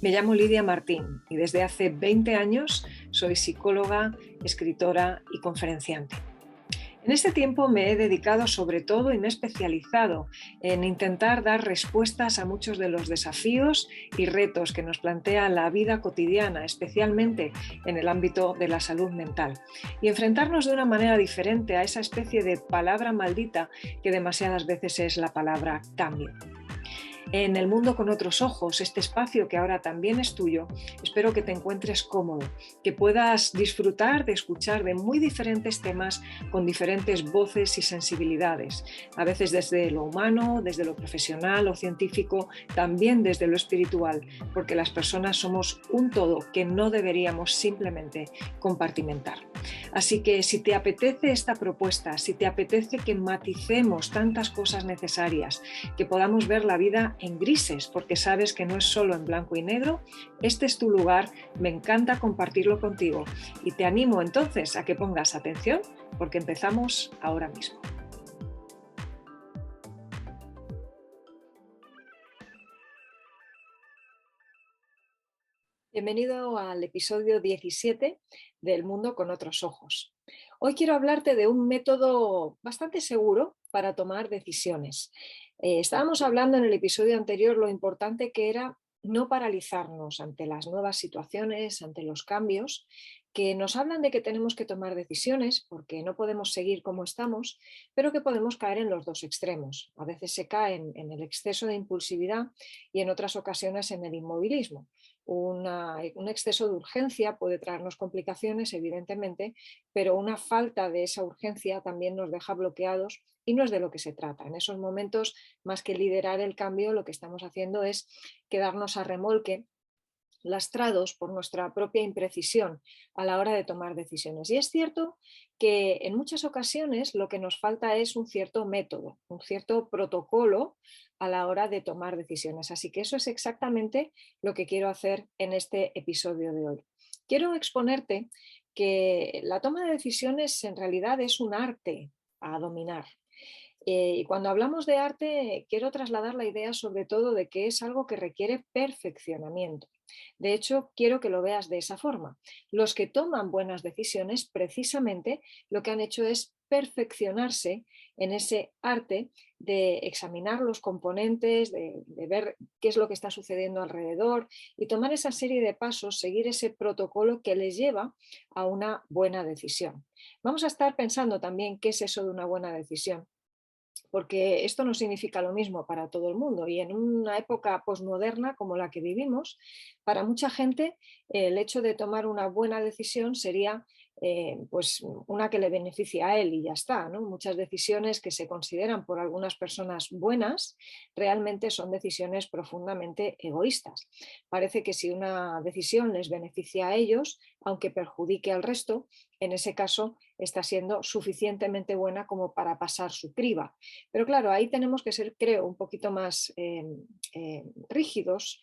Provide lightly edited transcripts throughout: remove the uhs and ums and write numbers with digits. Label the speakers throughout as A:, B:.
A: Me llamo Lidia Martín y desde hace 20 años soy psicóloga, escritora y conferenciante. En este tiempo me he dedicado sobre todo y me he especializado en intentar dar respuestas a muchos de los desafíos y retos que nos plantea la vida cotidiana, especialmente en el ámbito de la salud mental, y enfrentarnos de una manera diferente a esa especie de palabra maldita que demasiadas veces es la palabra cambio. En El mundo con otros ojos, este espacio que ahora también es tuyo, espero que te encuentres cómodo, que puedas disfrutar de escuchar de muy diferentes temas con diferentes voces y sensibilidades, a veces desde lo humano, desde lo profesional o científico, también desde lo espiritual, porque las personas somos un todo que no deberíamos simplemente compartimentar. Así que si te apetece esta propuesta, si te apetece que maticemos tantas cosas necesarias, que podamos ver la vida en grises, porque sabes que no es solo en blanco y negro, este es tu lugar, me encanta compartirlo contigo y te animo entonces a que pongas atención porque empezamos ahora mismo. Bienvenido al episodio 17 del Mundo con otros ojos. Hoy quiero hablarte de un método bastante seguro para tomar decisiones. Estábamos hablando en el episodio anterior lo importante que era no paralizarnos ante las nuevas situaciones, ante los cambios, que nos hablan de que tenemos que tomar decisiones porque no podemos seguir como estamos, pero que podemos caer en los dos extremos. A veces se cae en el exceso de impulsividad y en otras ocasiones en el inmovilismo. Un exceso de urgencia puede traernos complicaciones, evidentemente, pero una falta de esa urgencia también nos deja bloqueados y no es de lo que se trata. En esos momentos, más que liderar el cambio, lo que estamos haciendo es quedarnos a remolque, lastrados por nuestra propia imprecisión a la hora de tomar decisiones. Y es cierto que en muchas ocasiones lo que nos falta es un cierto método, un cierto protocolo a la hora de tomar decisiones. Así que eso es exactamente lo que quiero hacer en este episodio de hoy. Quiero exponerte que la toma de decisiones en realidad es un arte a dominar. Y cuando hablamos de arte, quiero trasladar la idea sobre todo de que es algo que requiere perfeccionamiento. De hecho, quiero que lo veas de esa forma. Los que toman buenas decisiones, precisamente lo que han hecho es perfeccionarse en ese arte de examinar los componentes, de ver qué es lo que está sucediendo alrededor y tomar esa serie de pasos, seguir ese protocolo que les lleva a una buena decisión. Vamos a estar pensando también qué es eso de una buena decisión, porque esto no significa lo mismo para todo el mundo y en una época posmoderna como la que vivimos, para mucha gente el hecho de tomar una buena decisión sería pues una que le beneficie a él y ya está, ¿no? Muchas decisiones que se consideran por algunas personas buenas realmente son decisiones profundamente egoístas. Parece que si una decisión les beneficia a ellos, aunque perjudique al resto, en ese caso está siendo suficientemente buena como para pasar su criba. Pero claro, ahí tenemos que ser, creo, un poquito más rígidos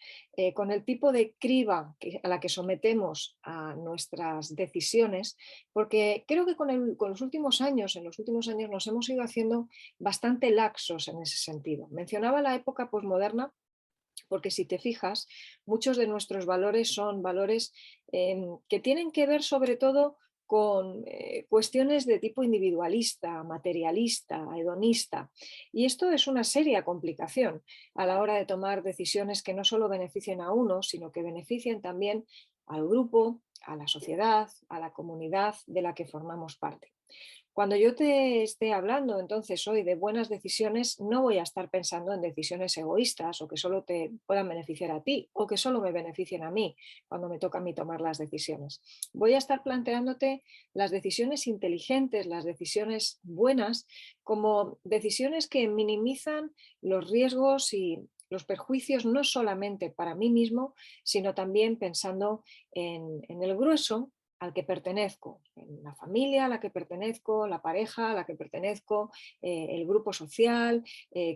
A: con el tipo de criba a la que sometemos a nuestras decisiones, porque creo que con los últimos años, en los últimos años nos hemos ido haciendo bastante laxos en ese sentido. Mencionaba la época posmoderna porque si te fijas, muchos de nuestros valores son valores que tienen que ver sobre todo con cuestiones de tipo individualista, materialista, hedonista. Y esto es una seria complicación a la hora de tomar decisiones que no solo beneficien a uno, sino que beneficien también al grupo, a la sociedad, a la comunidad de la que formamos parte. Cuando yo te esté hablando entonces hoy de buenas decisiones, no voy a estar pensando en decisiones egoístas o que solo te puedan beneficiar a ti o que solo me beneficien a mí cuando me toca a mí tomar las decisiones. Voy a estar planteándote las decisiones inteligentes, las decisiones buenas, como decisiones que minimizan los riesgos y los perjuicios no solamente para mí mismo, sino también pensando en el grueso al que pertenezco, en la familia a la que pertenezco, la pareja a la que pertenezco, el grupo social,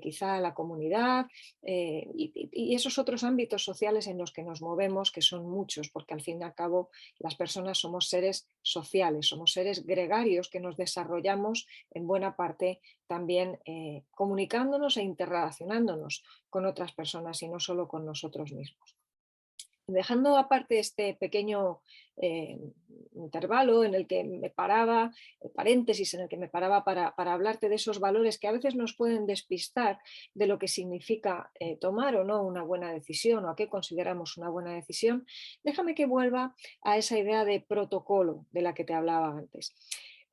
A: quizá la comunidad y esos otros ámbitos sociales en los que nos movemos, que son muchos, porque al fin y al cabo las personas somos seres sociales, somos seres gregarios que nos desarrollamos en buena parte también comunicándonos e interrelacionándonos con otras personas y no solo con nosotros mismos. Dejando aparte este pequeño eh, intervalo en el que me paraba, paréntesis en el que me paraba para hablarte de esos valores que a veces nos pueden despistar de lo que significa tomar o no una buena decisión o a qué consideramos una buena decisión, déjame que vuelva a esa idea de protocolo de la que te hablaba antes.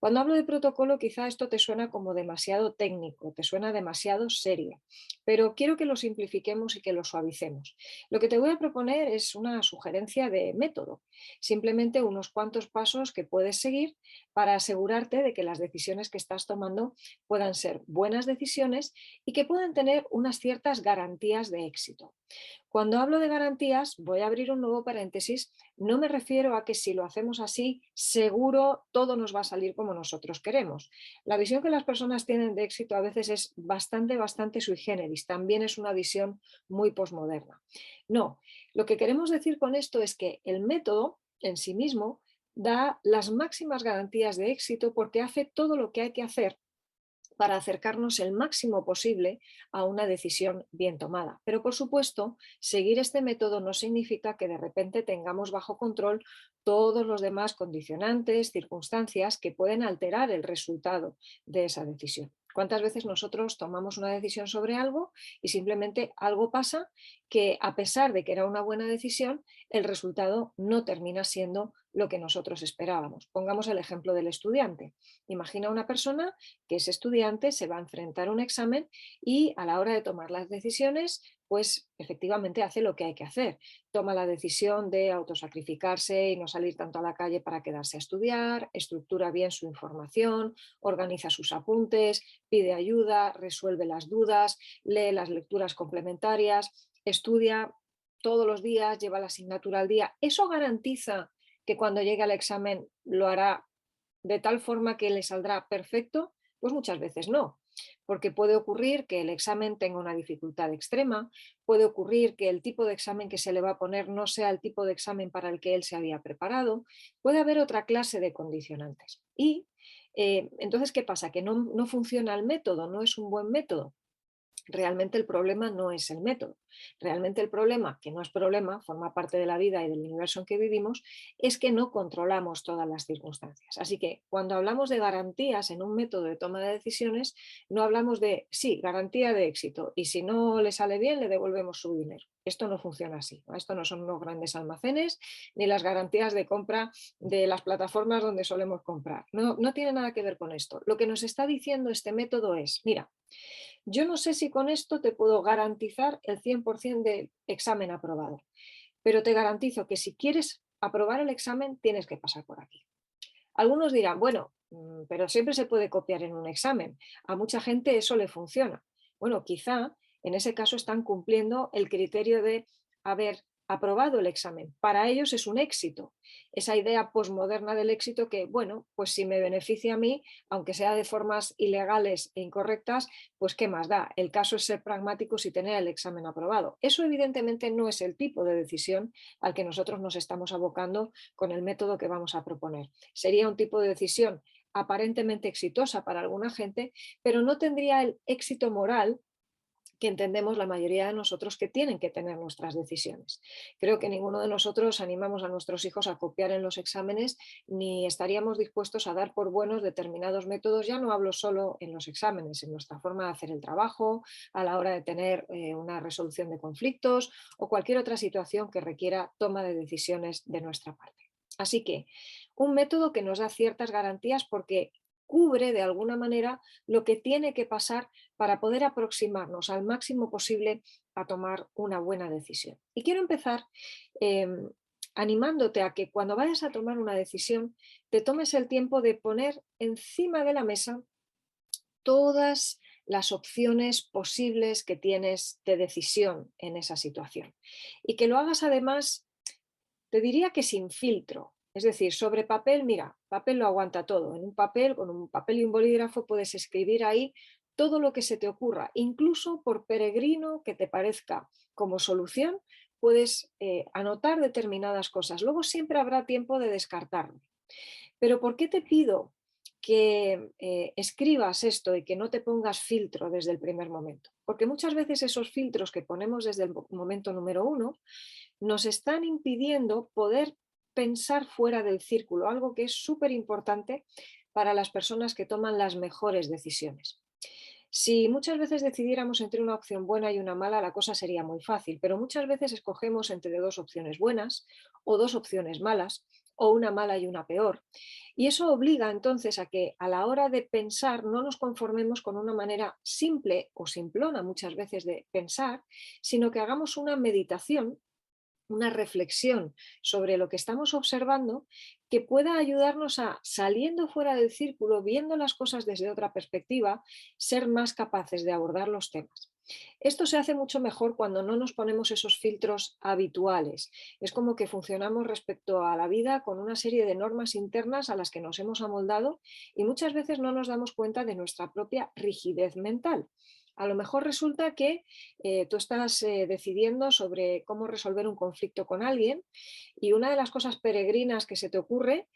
A: Cuando hablo de protocolo, quizá esto te suena como demasiado técnico, te suena demasiado serio, pero quiero que lo simplifiquemos y que lo suavicemos. Lo que te voy a proponer es una sugerencia de método, simplemente unos cuantos pasos que puedes seguir para asegurarte de que las decisiones que estás tomando puedan ser buenas decisiones y que puedan tener unas ciertas garantías de éxito. Cuando hablo de garantías, voy a abrir un nuevo paréntesis, no me refiero a que si lo hacemos así, seguro todo nos va a salir como nosotros queremos. La visión que las personas tienen de éxito a veces es bastante sui generis, también es una visión muy posmoderna. No, lo que queremos decir con esto es que el método en sí mismo da las máximas garantías de éxito porque hace todo lo que hay que hacer para acercarnos el máximo posible a una decisión bien tomada. Pero por supuesto, seguir este método no significa que de repente tengamos bajo control todos los demás condicionantes, circunstancias que pueden alterar el resultado de esa decisión. ¿Cuántas veces nosotros tomamos una decisión sobre algo y simplemente algo pasa que, a pesar de que era una buena decisión, el resultado no termina siendo lo que nosotros esperábamos? Pongamos el ejemplo del estudiante. Imagina una persona que ese estudiante se va a enfrentar a un examen y, a la hora de tomar las decisiones, pues efectivamente hace lo que hay que hacer. Toma la decisión de autosacrificarse y no salir tanto a la calle para quedarse a estudiar, estructura bien su información, organiza sus apuntes, pide ayuda, resuelve las dudas, lee las lecturas complementarias, estudia todos los días, lleva la asignatura al día. ¿Eso garantiza que cuando llegue al examen lo hará de tal forma que le saldrá perfecto? Pues muchas veces no, porque puede ocurrir que el examen tenga una dificultad extrema, puede ocurrir que el tipo de examen que se le va a poner no sea el tipo de examen para el que él se había preparado, puede haber otra clase de condicionantes. Y entonces, ¿qué pasa? Que no funciona el método, no es un buen método. Realmente el problema no es el método. Realmente el problema, que no es problema, forma parte de la vida y del universo en que vivimos, es que no controlamos todas las circunstancias. Así que cuando hablamos de garantías en un método de toma de decisiones, no hablamos de, sí, garantía de éxito, y si no le sale bien, le devolvemos su dinero. Esto no funciona así, ¿no? Esto no son unos grandes almacenes ni las garantías de compra de las plataformas donde solemos comprar. No tiene nada que ver con esto. Lo que nos está diciendo este método es, mira, yo no sé si con esto te puedo garantizar el 100% de examen aprobado, pero te garantizo que si quieres aprobar el examen tienes que pasar por aquí. Algunos dirán, bueno, pero siempre se puede copiar en un examen. A mucha gente eso le funciona. Bueno, quizá en ese caso están cumpliendo el criterio de haber aprobado el examen. Para ellos es un éxito. Esa idea posmoderna del éxito que, bueno, pues si me beneficia a mí, aunque sea de formas ilegales e incorrectas, pues qué más da. El caso es ser pragmáticos y tener el examen aprobado. Eso evidentemente no es el tipo de decisión al que nosotros nos estamos abocando con el método que vamos a proponer. Sería un tipo de decisión aparentemente exitosa para alguna gente, pero no tendría el éxito moral que entendemos la mayoría de nosotros que tienen que tener nuestras decisiones. Creo que ninguno de nosotros animamos a nuestros hijos a copiar en los exámenes, ni estaríamos dispuestos a dar por buenos determinados métodos. Ya no hablo solo en los exámenes, en nuestra forma de hacer el trabajo, a la hora de tener una resolución de conflictos o cualquier otra situación que requiera toma de decisiones de nuestra parte. Así que un método que nos da ciertas garantías porque cubre de alguna manera lo que tiene que pasar para poder aproximarnos al máximo posible a tomar una buena decisión. Y quiero empezar eh, animándote a que cuando vayas a tomar una decisión te tomes el tiempo de poner encima de la mesa todas las opciones posibles que tienes de decisión en esa situación. Y que lo hagas además, te diría que sin filtro. Es decir, sobre papel, mira, papel lo aguanta todo. En un papel, con un papel y un bolígrafo puedes escribir ahí todo lo que se te ocurra, incluso por peregrino que te parezca como solución, puedes anotar determinadas cosas. Luego siempre habrá tiempo de descartarlo. Pero ¿por qué te pido que escribas esto y que no te pongas filtro desde el primer momento? Porque muchas veces esos filtros que ponemos desde el momento número uno nos están impidiendo poder pensar fuera del círculo, algo que es súper importante para las personas que toman las mejores decisiones. Si muchas veces decidiéramos entre una opción buena y una mala, la cosa sería muy fácil, pero muchas veces escogemos entre dos opciones buenas o dos opciones malas o una mala y una peor. Y eso obliga entonces a que a la hora de pensar no nos conformemos con una manera simple o simplona muchas veces de pensar, sino que hagamos una meditación, una reflexión sobre lo que estamos observando que pueda ayudarnos a, saliendo fuera del círculo, viendo las cosas desde otra perspectiva, ser más capaces de abordar los temas. Esto se hace mucho mejor cuando no nos ponemos esos filtros habituales. Es como que funcionamos respecto a la vida con una serie de normas internas a las que nos hemos amoldado y muchas veces no nos damos cuenta de nuestra propia rigidez mental. A lo mejor resulta que tú estás decidiendo sobre cómo resolver un conflicto con alguien y una de las cosas peregrinas que se te ocurre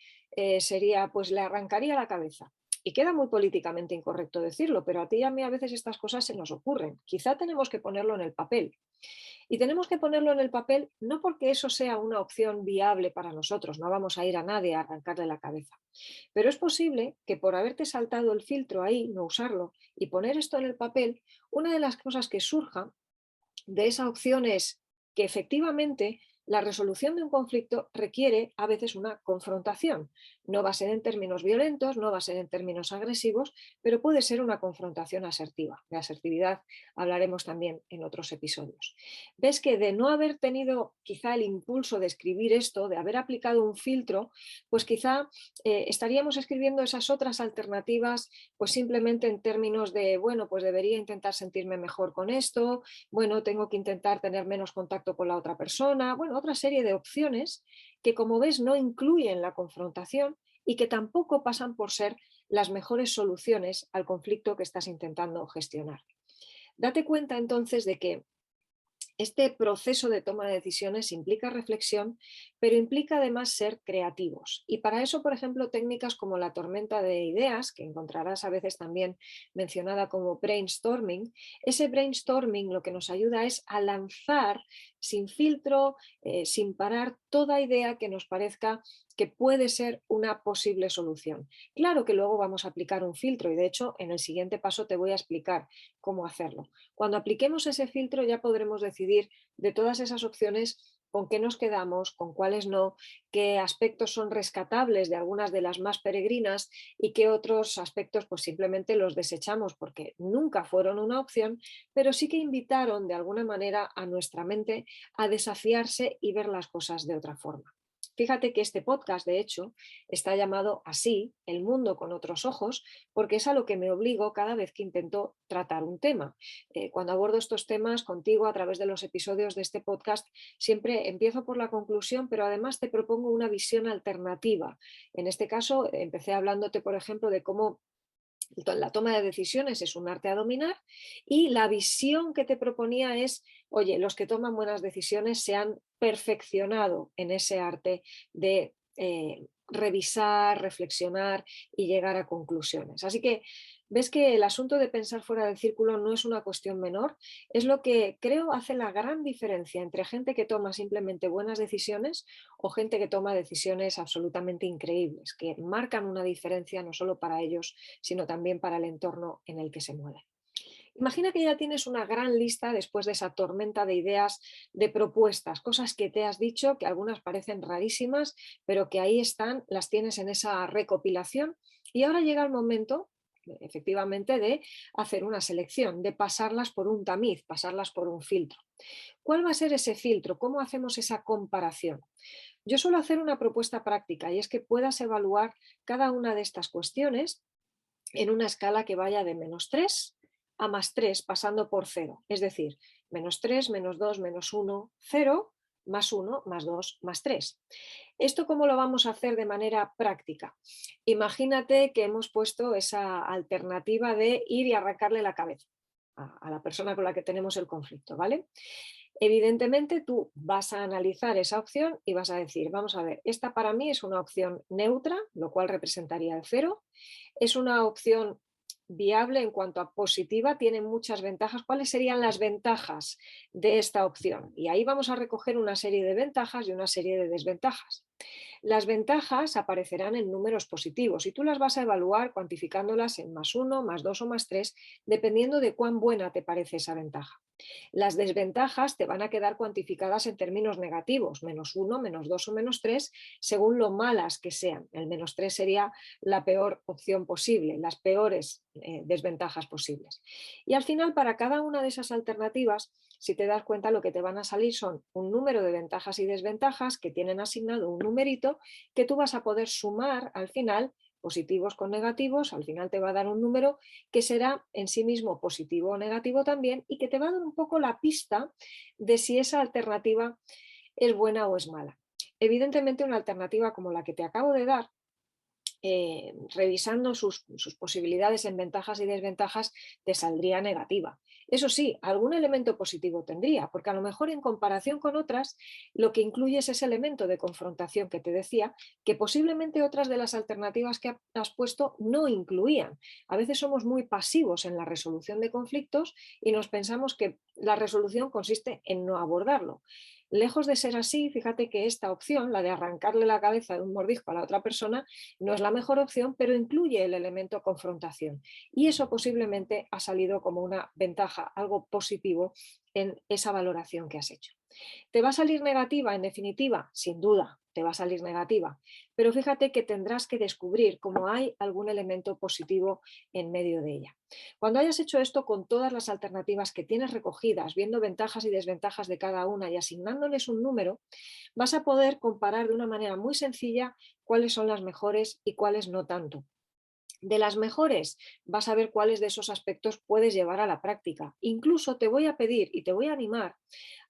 A: sería, pues le arrancaría la cabeza. Y queda muy políticamente incorrecto decirlo, pero a ti y a mí a veces estas cosas se nos ocurren. Quizá tenemos que ponerlo en el papel. Y tenemos que ponerlo en el papel no porque eso sea una opción viable para nosotros, no vamos a ir a nadie a arrancarle la cabeza. Pero es posible que por haberte saltado el filtro ahí, no usarlo y poner esto en el papel, una de las cosas que surja de esa opción es que efectivamente la resolución de un conflicto requiere a veces una confrontación. No va a ser en términos violentos, no va a ser en términos agresivos, pero puede ser una confrontación asertiva. De asertividad hablaremos también en otros episodios. Ves que de no haber tenido quizá el impulso de escribir esto, de haber aplicado un filtro, pues quizá estaríamos escribiendo esas otras alternativas, pues simplemente en términos de, bueno, pues debería intentar sentirme mejor con esto, bueno, tengo que intentar tener menos contacto con la otra persona, bueno, otra serie de opciones que, como ves, no incluyen la confrontación y que tampoco pasan por ser las mejores soluciones al conflicto que estás intentando gestionar. Date cuenta entonces de que este proceso de toma de decisiones implica reflexión, pero implica además ser creativos. Y para eso, por ejemplo, técnicas como la tormenta de ideas, que encontrarás a veces también mencionada como brainstorming, ese brainstorming lo que nos ayuda es a lanzar sin filtro, sin parar, toda idea que nos parezca que puede ser una posible solución. Claro que luego vamos a aplicar un filtro y de hecho en el siguiente paso te voy a explicar cómo hacerlo. Cuando apliquemos ese filtro ya podremos decidir de todas esas opciones con qué nos quedamos, con cuáles no, qué aspectos son rescatables de algunas de las más peregrinas y qué otros aspectos pues simplemente los desechamos porque nunca fueron una opción, pero sí que invitaron de alguna manera a nuestra mente a desafiarse y ver las cosas de otra forma. Fíjate que este podcast, de hecho, está llamado así, El mundo con otros ojos, porque es a lo que me obligo cada vez que intento tratar un tema. Cuando abordo estos temas contigo a través de los episodios de este podcast, siempre empiezo por la conclusión, pero además te propongo una visión alternativa. En este caso, empecé hablándote, por ejemplo, de cómo la toma de decisiones es un arte a dominar y la visión que te proponía es, oye, los que toman buenas decisiones se han perfeccionado en ese arte de revisar, reflexionar y llegar a conclusiones. Así que ves que el asunto de pensar fuera del círculo no es una cuestión menor, es lo que creo hace la gran diferencia entre gente que toma simplemente buenas decisiones o gente que toma decisiones absolutamente increíbles, que marcan una diferencia no solo para ellos, sino también para el entorno en el que se mueven. Imagina que ya tienes una gran lista después de esa tormenta de ideas, de propuestas, cosas que te has dicho, que algunas parecen rarísimas, pero que ahí están, las tienes en esa recopilación y ahora llega el momento efectivamente de hacer una selección, de pasarlas por un tamiz, pasarlas por un filtro. ¿Cuál va a ser ese filtro? ¿Cómo hacemos esa comparación? Yo suelo hacer una propuesta práctica y es que puedas evaluar cada una de estas cuestiones en una escala que vaya de -3 a +3, pasando por 0. Es decir, -3, -2, -1, 0, +1, +2, +3. ¿Esto cómo lo vamos a hacer de manera práctica? Imagínate que hemos puesto esa alternativa de ir y arrancarle la cabeza a la persona con la que tenemos el conflicto, ¿vale? Evidentemente tú vas a analizar esa opción y vas a decir, vamos a ver, esta para mí es una opción neutra, lo cual representaría el 0, es una opción viable en cuanto a positiva, tiene muchas ventajas. ¿Cuáles serían las ventajas de esta opción? Y ahí vamos a recoger una serie de ventajas y una serie de desventajas. Las ventajas aparecerán en números positivos y tú las vas a evaluar cuantificándolas en +1, +2 o +3, dependiendo de cuán buena te parece esa ventaja. Las desventajas te van a quedar cuantificadas en términos negativos, -1, -2 o -3, según lo malas que sean. El -3 sería la peor opción posible, las peores desventajas posibles. Y al final, para cada una de esas alternativas, si te das cuenta, lo que te van a salir son un número de ventajas y desventajas que tienen asignado un numerito que tú vas a poder sumar al final, positivos con negativos, al final te va a dar un número que será en sí mismo positivo o negativo también y que te va a dar un poco la pista de si esa alternativa es buena o es mala. Evidentemente, una alternativa como la que te acabo de dar, revisando sus posibilidades en ventajas y desventajas, te saldría negativa. Eso sí, algún elemento positivo tendría, porque a lo mejor en comparación con otras, lo que incluye es ese elemento de confrontación que te decía, que posiblemente otras de las alternativas que has puesto no incluían. A veces somos muy pasivos en la resolución de conflictos y nos pensamos que la resolución consiste en no abordarlo. Lejos de ser así, fíjate que esta opción, la de arrancarle la cabeza de un mordisco a la otra persona, no es la mejor opción, pero incluye el elemento confrontación. Y eso posiblemente ha salido como una ventaja, algo positivo en esa valoración que has hecho. ¿Te va a salir negativa en definitiva? Sin duda, te va a salir negativa. Pero fíjate que tendrás que descubrir cómo hay algún elemento positivo en medio de ella. Cuando hayas hecho esto con todas las alternativas que tienes recogidas, viendo ventajas y desventajas de cada una y asignándoles un número, vas a poder comparar de una manera muy sencilla cuáles son las mejores y cuáles no tanto. De las mejores, vas a ver cuáles de esos aspectos puedes llevar a la práctica. Incluso te voy a pedir y te voy a animar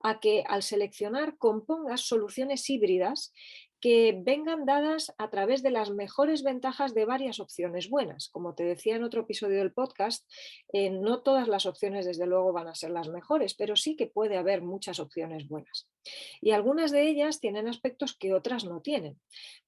A: a que al seleccionar compongas soluciones híbridas que vengan dadas a través de las mejores ventajas de varias opciones buenas. Como te decía en otro episodio del podcast, no todas las opciones desde luego van a ser las mejores, pero sí que puede haber muchas opciones buenas. Y algunas de ellas tienen aspectos que otras no tienen.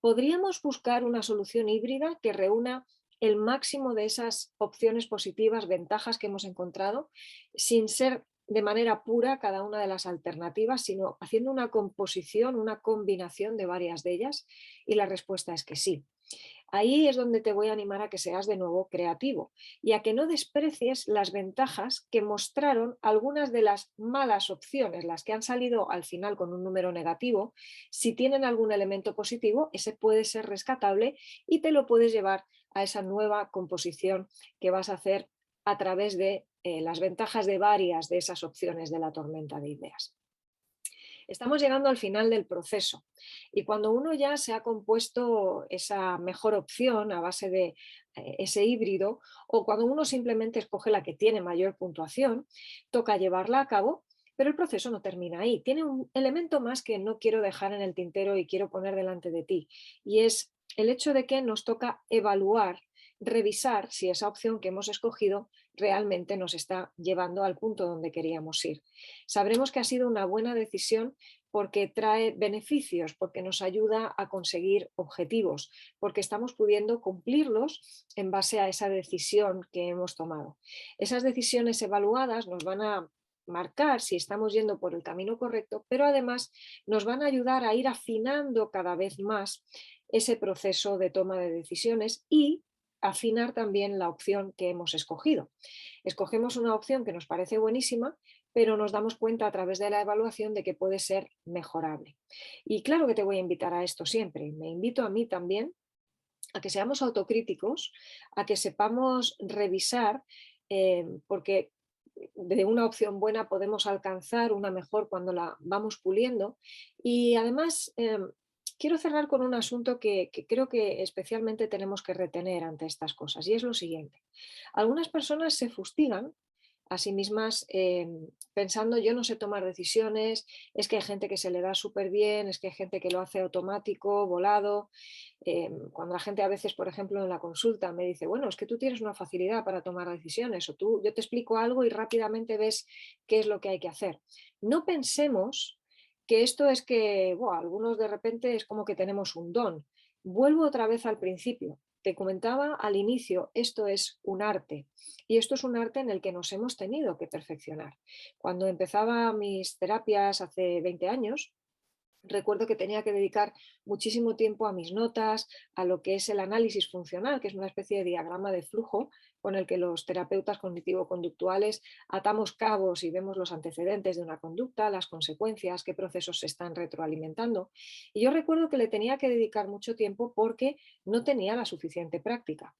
A: Podríamos buscar una solución híbrida que reúna el máximo de esas opciones positivas, ventajas que hemos encontrado, sin ser de manera pura cada una de las alternativas, sino haciendo una composición, una combinación de varias de ellas, y la respuesta es que sí. Ahí es donde te voy a animar a que seas de nuevo creativo y a que no desprecies las ventajas que mostraron algunas de las malas opciones, las que han salido al final con un número negativo. Si tienen algún elemento positivo, ese puede ser rescatable y te lo puedes llevar a esa nueva composición que vas a hacer a través de las ventajas de varias de esas opciones de la tormenta de ideas. Estamos llegando al final del proceso y cuando uno ya se ha compuesto esa mejor opción a base de ese híbrido, o cuando uno simplemente escoge la que tiene mayor puntuación, toca llevarla a cabo, pero el proceso no termina ahí. Tiene un elemento más que no quiero dejar en el tintero y quiero poner delante de ti, y es el hecho de que nos toca evaluar, revisar si esa opción que hemos escogido realmente nos está llevando al punto donde queríamos ir. Sabremos que ha sido una buena decisión porque trae beneficios, porque nos ayuda a conseguir objetivos, porque estamos pudiendo cumplirlos en base a esa decisión que hemos tomado. Esas decisiones evaluadas nos van a marcar si estamos yendo por el camino correcto, pero además nos van a ayudar a ir afinando cada vez más ese proceso de toma de decisiones y afinar también la opción que hemos escogido. Escogemos una opción que nos parece buenísima, pero nos damos cuenta a través de la evaluación de que puede ser mejorable. Y claro que te voy a invitar a esto siempre. Me invito a mí también a que seamos autocríticos, a que sepamos revisar, porque de una opción buena podemos alcanzar una mejor cuando la vamos puliendo. Y además, quiero cerrar con un asunto que creo que especialmente tenemos que retener ante estas cosas, y es lo siguiente. Algunas personas se fustigan a sí mismas pensando: yo no sé tomar decisiones, es que hay gente que se le da súper bien, es que hay gente que lo hace automático, volado. Cuando la gente a veces, por ejemplo, en la consulta me dice: bueno, es que tú tienes una facilidad para tomar decisiones, o yo te explico algo y rápidamente ves qué es lo que hay que hacer. No pensemos que esto es que algunos de repente es como que tenemos un don. Vuelvo otra vez al principio. te comentaba al inicio, esto es un arte y esto es un arte en el que nos hemos tenido que perfeccionar. Cuando empezaba mis terapias hace 20 años, recuerdo que tenía que dedicar muchísimo tiempo a mis notas, a lo que es el análisis funcional, que es una especie de diagrama de flujo con el que los terapeutas cognitivo-conductuales atamos cabos y vemos los antecedentes de una conducta, las consecuencias, qué procesos se están retroalimentando. Y yo recuerdo que le tenía que dedicar mucho tiempo porque no tenía la suficiente práctica.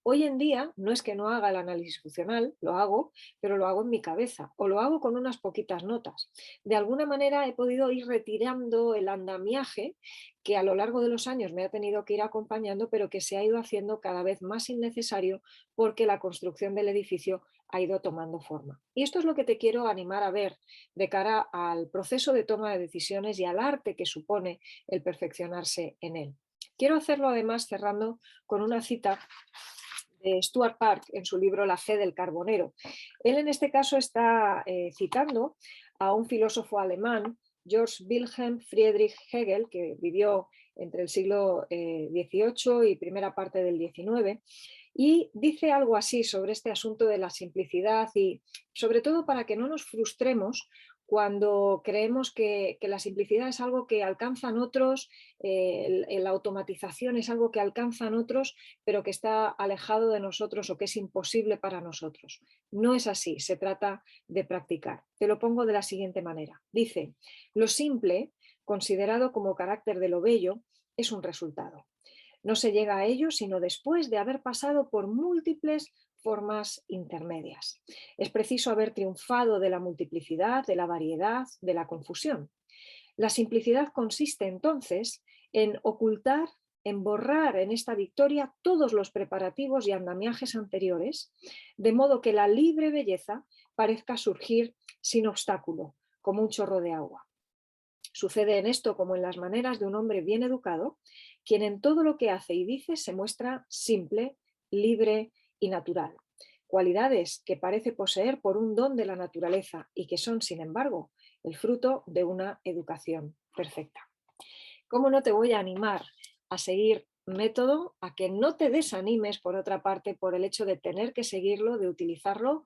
A: Hoy en día no es que no haga el análisis funcional, lo hago, pero lo hago en mi cabeza o lo hago con unas poquitas notas. De alguna manera he podido ir retirando el andamiaje que a lo largo de los años me ha tenido que ir acompañando, pero que se ha ido haciendo cada vez más innecesario porque la construcción del edificio ha ido tomando forma. Y esto es lo que te quiero animar a ver de cara al proceso de toma de decisiones y al arte que supone el perfeccionarse en él. Quiero hacerlo además cerrando con una cita de Stuart Park en su libro La fe del carbonero. Él en este caso está citando a un filósofo alemán, Georg Wilhelm Friedrich Hegel, que vivió entre el siglo XVIII y primera parte del XIX, y dice algo así sobre este asunto de la simplicidad y sobre todo para que no nos frustremos cuando creemos que la simplicidad es algo que alcanzan otros, la automatización es algo que alcanzan otros, pero que está alejado de nosotros o que es imposible para nosotros. No es así, se trata de practicar. Te lo pongo de la siguiente manera. Dice, lo simple, considerado como carácter de lo bello, es un resultado. No se llega a ello sino después de haber pasado por múltiples formas intermedias. Es preciso haber triunfado de la multiplicidad, de la variedad, de la confusión. La simplicidad consiste entonces en ocultar, en borrar en esta victoria todos los preparativos y andamiajes anteriores, de modo que la libre belleza parezca surgir sin obstáculo, como un chorro de agua. Sucede en esto como en las maneras de un hombre bien educado, quien en todo lo que hace y dice se muestra simple, libre y natural. Cualidades que parece poseer por un don de la naturaleza y que son, sin embargo, el fruto de una educación perfecta. ¿Cómo no te voy a animar a seguir método, a que no te desanimes, por otra parte, por el hecho de tener que seguirlo, de utilizarlo?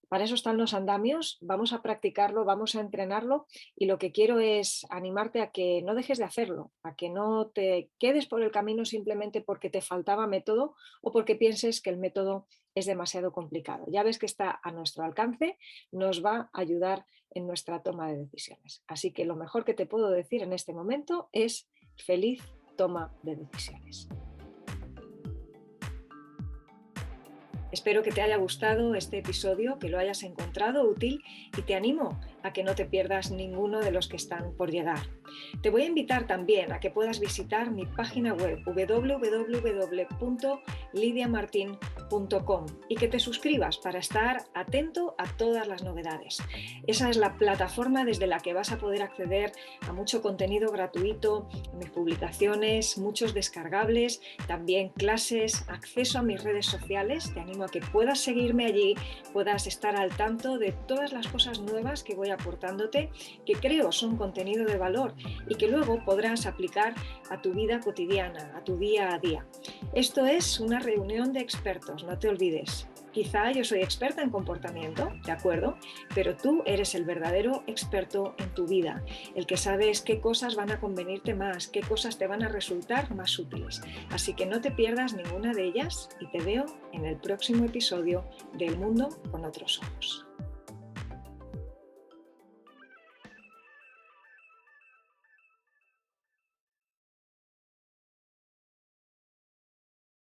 A: Para eso están los andamios, vamos a practicarlo, vamos a entrenarlo y lo que quiero es animarte a que no dejes de hacerlo, a que no te quedes por el camino simplemente porque te faltaba método o porque pienses que el método es demasiado complicado. Ya ves que está a nuestro alcance, nos va a ayudar en nuestra toma de decisiones. Así que lo mejor que te puedo decir en este momento es feliz toma de decisiones. Espero que te haya gustado este episodio, que lo hayas encontrado útil y te animo a que no te pierdas ninguno de los que están por llegar. Te voy a invitar también a que puedas visitar mi página web www.lidiamartin.com y que te suscribas para estar atento a todas las novedades. Esa es la plataforma desde la que vas a poder acceder a mucho contenido gratuito, mis publicaciones, muchos descargables, también clases, acceso a mis redes sociales. Te animo a que puedas seguirme allí, puedas estar al tanto de todas las cosas nuevas que voy aportándote, que creo son contenido de valor y que luego podrás aplicar a tu vida cotidiana, a tu día a día. Esto es una reunión de expertos, no te olvides. Quizá yo soy experta en comportamiento, ¿de acuerdo? Pero tú eres el verdadero experto en tu vida, el que sabes qué cosas van a convenirte más, qué cosas te van a resultar más útiles. Así que no te pierdas ninguna de ellas y te veo en el próximo episodio de El Mundo con Otros Ojos.